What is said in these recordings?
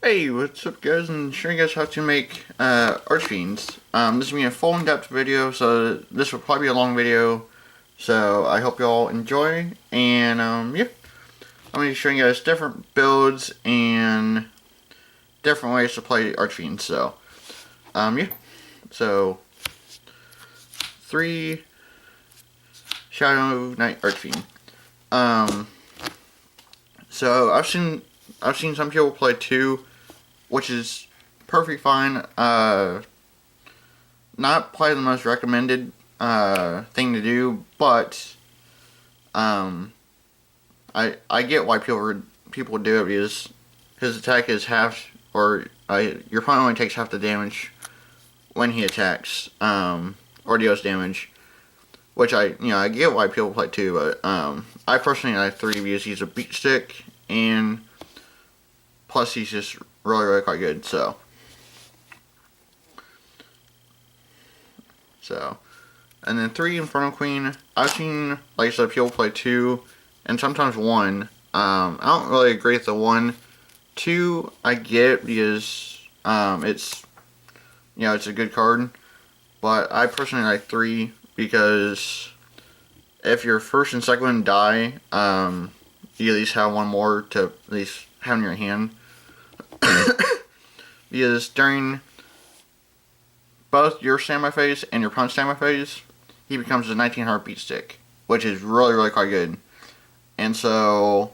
Hey, what's up guys, and showing you guys how to make Archfiends. This is going to be a full in-depth video, so this will probably be a long video, so I hope you all enjoy, and yeah, I'm going to be showing you guys different builds and different ways to play Archfiends, so, yeah, so, 3 Shadow Knight Archfiend. So I've seen some people play 2, which is perfectly fine. Not probably the most recommended thing to do, but I get why people do it, because his attack is half, or your opponent only takes half the damage when he attacks, or deals damage. Which I get why people play 2, but I personally like 3 because he's a beat stick, and plus he's just really quite good. So and then 3 Inferno Queen. I've seen, like I said, people play 2 and sometimes 1. I don't really agree with the 1. 2 I get because it's it's a good card, but I personally like 3. Because if your first and second one die, you at least have one more to at least have in your hand. Because during both your standby phase and your punch standby phase, he becomes a 1900 beat stick, which is really quite good. And so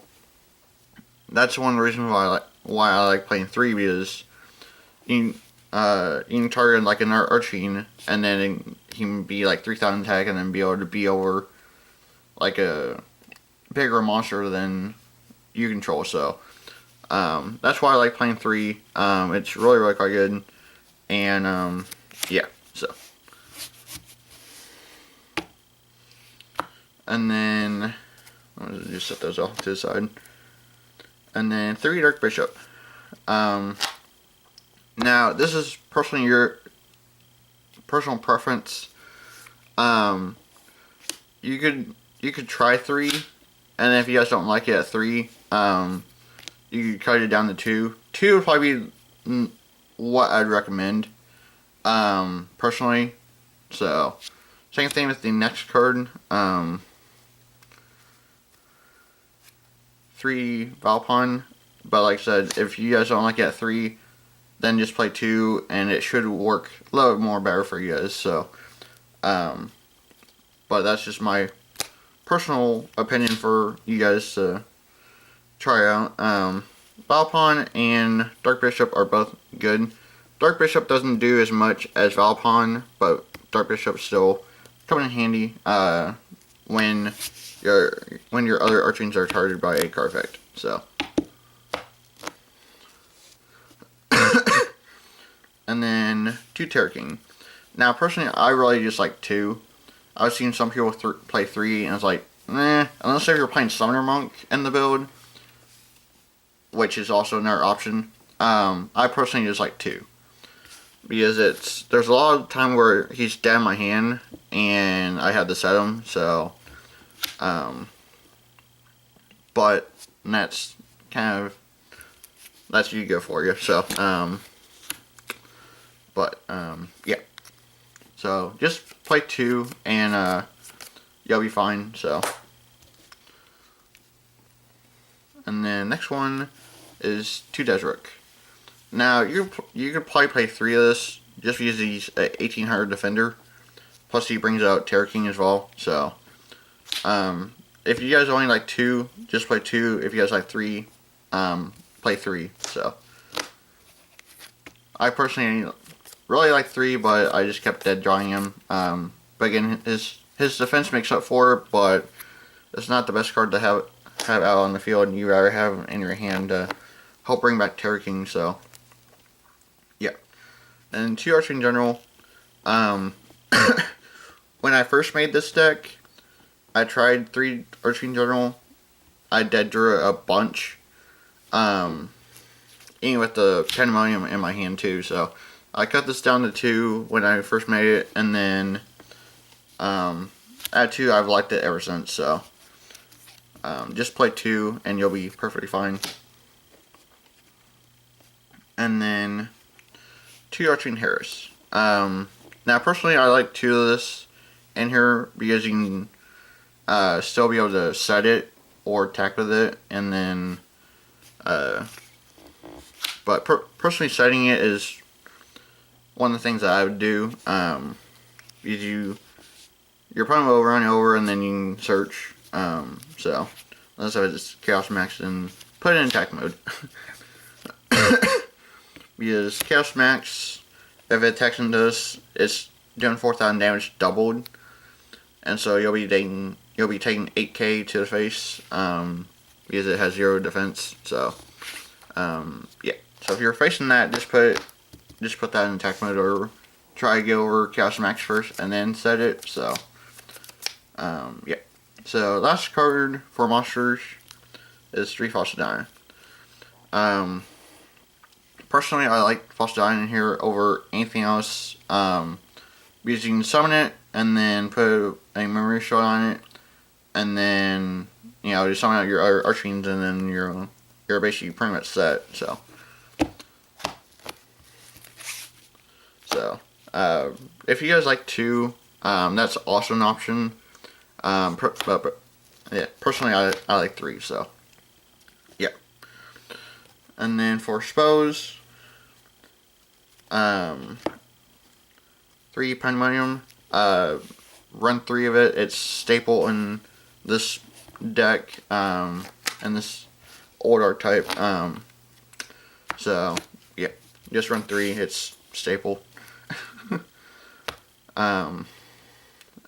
that's one of the reasons why I like playing 3, because you can target like an Archfiend, and then he can be like 3000 attack, and then be able to be over like a bigger monster than you control. So that's why I like playing 3. It's really quite good, and yeah. So and then I'll just set those off to the side, and then 3 Dark Bishop. Now, this is personally your personal preference. You could try 3, and then if you guys don't like it at 3, you could cut it down to 2. 2 would probably be what I'd recommend, personally. So, same thing with the next card. 3 Valpon, but like I said, if you guys don't like it at 3, then just play 2, and it should work a little bit more better for you guys. So, but that's just my personal opinion for you guys to try out. Valpon and Dark Bishop are both good. Dark Bishop doesn't do as much as Valpon, but Dark Bishop still come in handy when your other Archfiends are targeted by a card effect. So. And then 2 Terror King. Now, personally, I really just like 2. I've seen some people play 3, and it's like, unless if you're playing Summoner Monk in the build, which is also another option. I personally just like 2. Because there's a lot of time where he's dead in my hand, and I have to set him, so, but that's kind of, that's Yugioh for you, so, but, yeah. So, just play 2, and, you'll be fine, so. And then, next one is 2 Desrook. Now, you could probably play 3 of this, just because he's an 1800 defender. Plus, he brings out Terror King as well, so. If you guys only like 2, just play 2. If you guys like 3, play 3, so. I personally really like 3, but I just kept dead drawing him. But again, his defense makes up for it, but it's not the best card to have out on the field, and you rather have him in your hand to help bring back Terror King. So yeah. And 2 Archfiend in general. When I first made this deck, I tried 3 Archfiend in general. I dead drew a bunch. Even with the Pandemonium in my hand too, so I cut this down to 2 when I first made it, and then at 2 I've liked it ever since, so just play 2 and you'll be perfectly fine. and then 2 Archfiend Harris. Now, personally, I like 2 of this in here because you can still be able to set it or attack with it, and then, but personally, setting it is one of the things that I would do. Because your opponent will run over, and then you can search. So unless I just Chaos Max and put it in attack mode. Because Chaos Max, if it attacks into us, it's doing 4,000 damage doubled, and so you'll be taking 8k to the face, because it has 0 defense. So yeah. So if you're facing that, just put that in attack mode, or try to get over Chaos Max first and then set it. So yeah. So last card for monsters is 3 False Dying. Personally, I like False Dying in here over anything else, because you can summon it and then put a memory shot on it, and then just summon out your other Archfiends, and then you're basically pretty much set. So if you guys like 2, that's also an option. But yeah, personally, I like 3. So yeah. And then for Spose, 3 Pandemonium, run 3 of it. It's staple in this deck, and this old archetype. So yeah, just run 3. It's staple.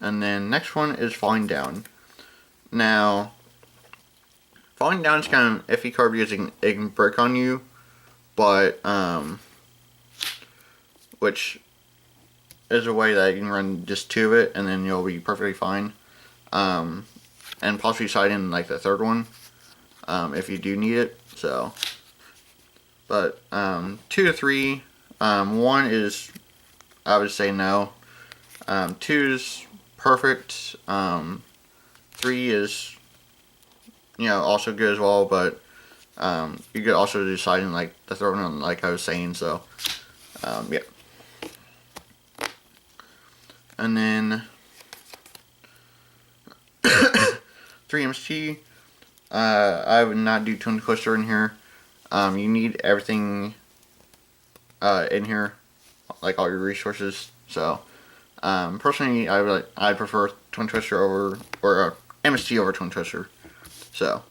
And then next one is Falling Down. Now, Falling Down is kind of iffy card because it can break on you, but which is a way that you can run just 2 of it, and then you'll be perfectly fine. And possibly side in like the 3rd one, if you do need it. So, but 2 to 3, 1 is, I would say no. 2 is perfect. 3 is, also good as well, but you could also decide in like the 3rd one, like I was saying. So yeah. And then 3 MST. I would not do Twin Twister in here. You need everything in here, like all your resources. So personally, I prefer Twin Twister over, or MST over Twin Twister. So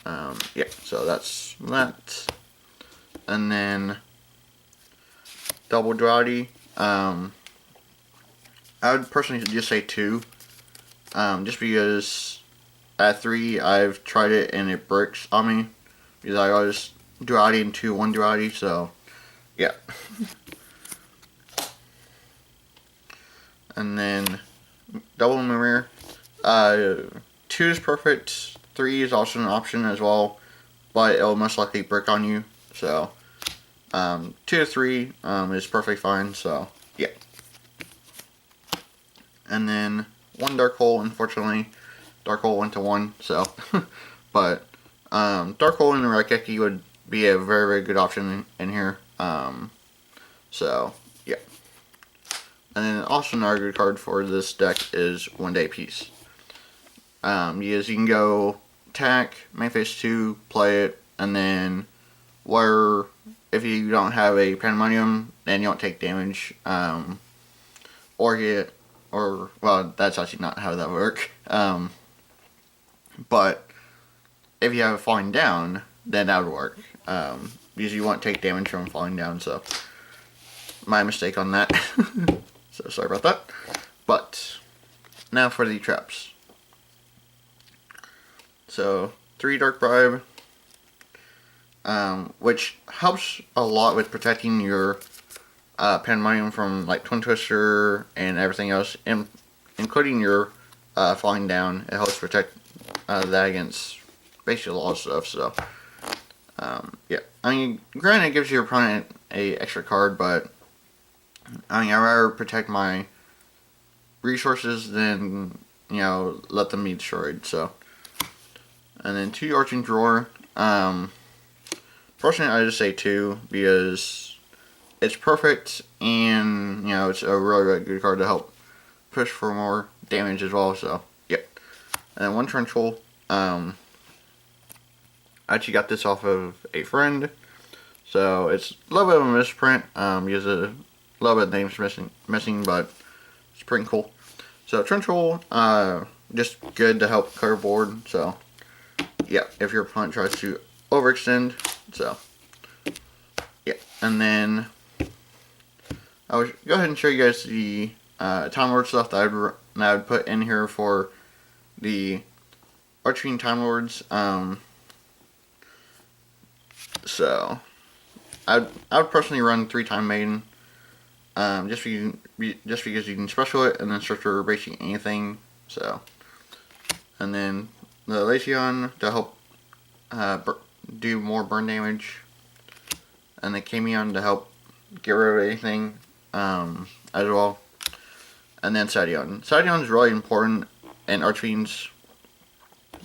yeah. So that's that. And then Double Duality. I would personally just say 2. Just because at 3 I've tried it and it breaks on me, because I always duality into 1 duality. So yeah. And then Double Mirror. 2 is perfect. 3 is also an option as well, but it'll most likely break on you. So 2 to 3 is perfectly fine. So yeah. And then 1 Dark Hole. Unfortunately, Dark Hole went to 1. So, but Dark Hole in the Raigeki would be a very, very good option in here. So yeah. And then also another good card for this deck is One Day Peace. Because you can go attack, main phase 2, play it, and then if you don't have a Pandemonium, then you don't take damage, well, that's actually not how that works. But if you have a Falling Down, then that would work, because you won't take damage from falling down. So my mistake on that. So sorry about that. But now for the traps. So 3 Dark Bribe, which helps a lot with protecting your Pandemonium from like Twin Twister and everything else, including your Falling Down. It helps protect that against basically a lot of stuff. So yeah, I mean, granted it gives your opponent a extra card, but I mean, I'd rather protect my resources than, let them be destroyed. So, and then 2 Arching Drawer. personally, I just say 2 because it's perfect, and it's a really, really good card to help push for more damage as well. So yeah, and then 1 Trench Hole. I actually got this off of a friend, so it's a little bit of a misprint. Because a little bit of names missing, but it's pretty cool. So Trench Hole, just good to help clear board. So yeah, if your opponent tries to overextend. So yeah, and then I will go ahead and show you guys the Time Lord stuff that I would put in here for the Archfiend Time Lords. So I would personally run 3 Time Maiden, just because you can special it and then search for basically anything. So, and then the Legion to help do more burn damage, and the Camion to help get rid of anything as well. And then Sadion. Sadion is really important in Archfiends,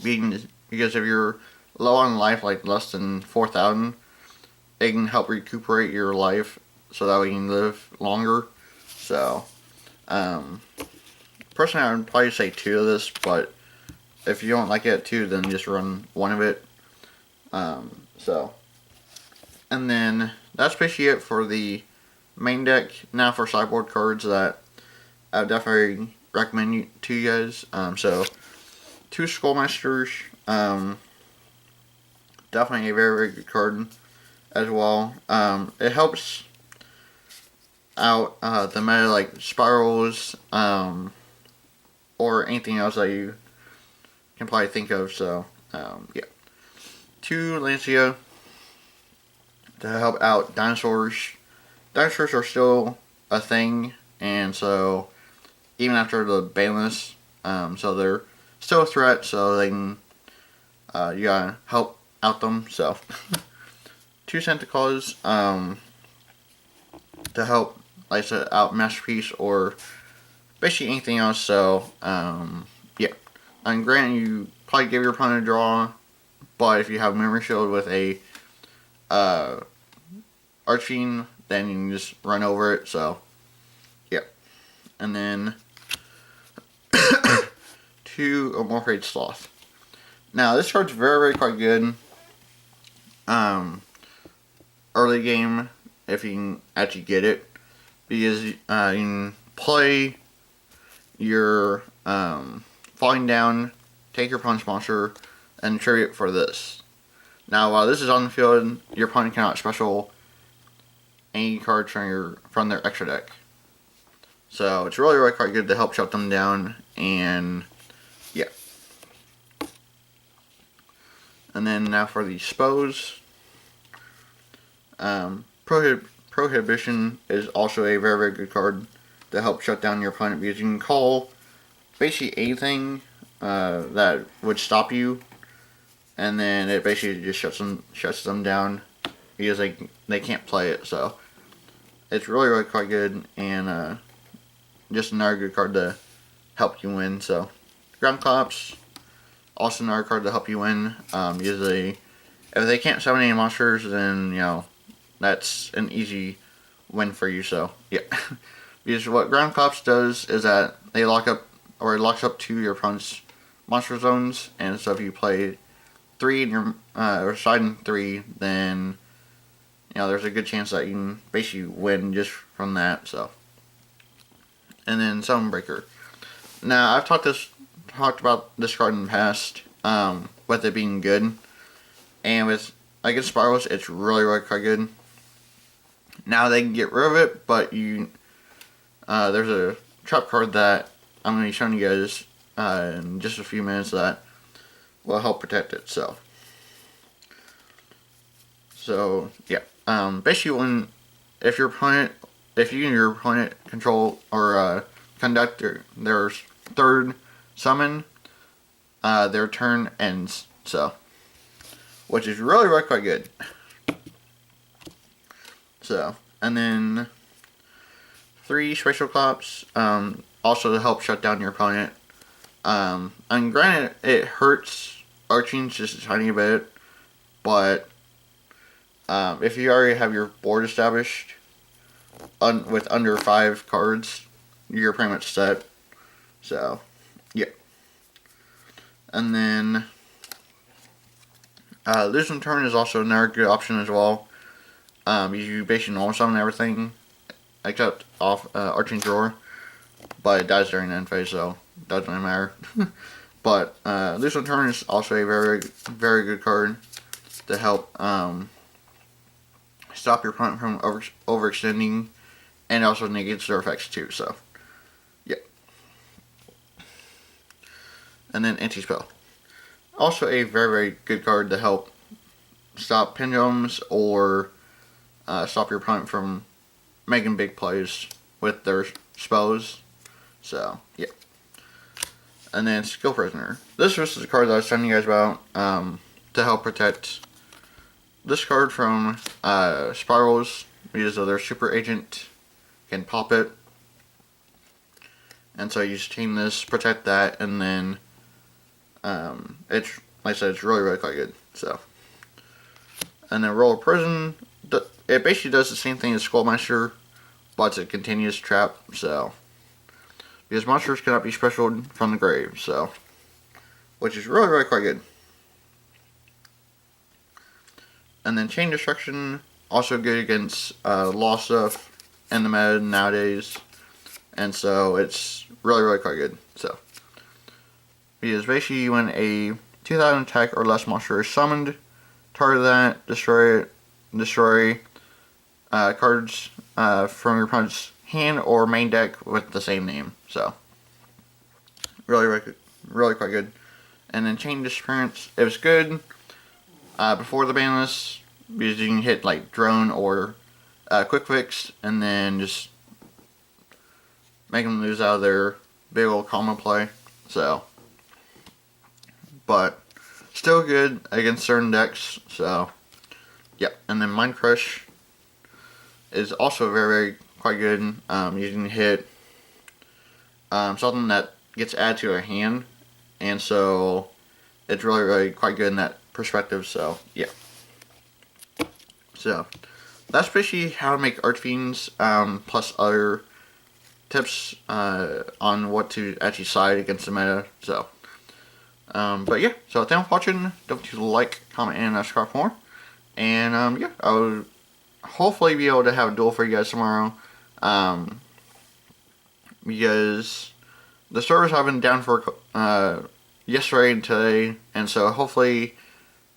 because if you're low on life, like less than 4,000, it can help recuperate your life so that we can live longer. So, personally, I would probably say 2 of this, but if you don't like it at 2, then just run 1 of it. And then that's basically it for the main deck. Now for sideboard cards that I would definitely recommend to you guys. So 2 Skullmasters, definitely a very, very good card as well. It helps out the meta, like spirals, or anything else that you can probably think of. So yeah, 2 Lancia to help out dinosaurs. Dinosaurs are still a thing, and so even after the banlist, so they're still a threat. So they can you gotta help out them. So 2 Santa Claus to help, like I said, out Masterpiece or basically anything else. So yeah, and granted, you probably give your opponent a draw, but if you have Memory Shield with a Archfiend, then you can just run over it. So yeah, and then 2 Amorphate Sloth. Now this card's very, very quite good. Early game, if you can actually get it, because you can play your falling down, take your punch monster, and tribute for this. Now, while this is on the field, your opponent cannot special any cards from their extra deck. So it's really, really quite good to help shut them down, and yeah. And then now for the Spos. Prohibition is also a very, very good card to help shut down your opponent, because you can call basically anything that would stop you, and then it basically just shuts them down because they can't play it. So it's really, really quite good, and just another good card to help you win. So Ground Collapse, also another card to help you win. Usually, if they can't summon any monsters, then that's an easy win for you. So yeah, because what Ground Collapse does is that they lock up, or it locks up to your opponent's monster zones, and so if you play 3 in your or side in 3, then there's a good chance that you can basically win just from that. So, and then Sunbreaker. Now I've talked about this card in the past, with it being good, and with against Spirals, it's really, really quite good. Now they can get rid of it, but there's a trap card that I'm going to be showing you guys in just a few minutes that will help protect it. So yeah, basically if you and your opponent control or conduct their 3rd summon, their turn ends. So, which is really, really quite good. So, and then 3 Spatial Collapse, also to help shut down your opponent. And granted, it hurts Archfiends just a tiny bit, but If you already have your board established with under 5 cards, you're pretty much set. So, yeah. And then losing turn is also another good option as well. You basically normal summon everything except off Arching Drawer, but it dies during the end phase, so it doesn't really matter. But losing turn is also a very, very good card to help stop your opponent from overextending, and also negates their effects too. So, yeah. And then anti-spell, also a very, very good card to help stop pendulums or stop your opponent from making big plays with their spells. So, yeah. And then Skill Prisoner. This was the card that I was telling you guys about to help protect this card from spirals, because of their super agent can pop it. And so you just team this, protect that, and then it's, like I said, it's really, really quite good. So, and then Roll of Prison, it basically does the same thing as Skullmaster, but it's a continuous trap. So, because monsters cannot be specialed from the grave, so, which is really, really quite good. And then Chain Destruction, also good against law stuff in the meta nowadays, and so it's really, really quite good. So, because basically when a 2000 attack or less monster is summoned, target that, destroy cards from your opponent's hand or main deck with the same name. So, really, really, really quite good. And then Chain Disappearance, it was good before the ban list, because you can hit like Drone or Quick Fix, and then just make them lose out of their big old combo play. So, but still good against certain decks. So, yeah. And then Mind Crush is also very, very quite good. You can hit something that gets added to your hand, and so it's really, really quite good in that perspective. So, yeah. So, that's basically how to make Archfiends, plus other tips on what to actually side against the meta. So, but yeah, so thanks for watching. Don't forget to like, comment, and subscribe for more. And yeah, I will hopefully be able to have a duel for you guys tomorrow. Because the servers have been down for yesterday and today, and so hopefully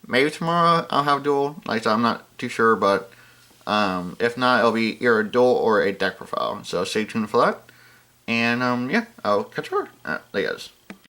maybe tomorrow I'll have a duel. Like I said, I'm not too sure, but if not, it'll be either a duel or a deck profile. So stay tuned for that. And yeah, I'll catch you later. Later, guys.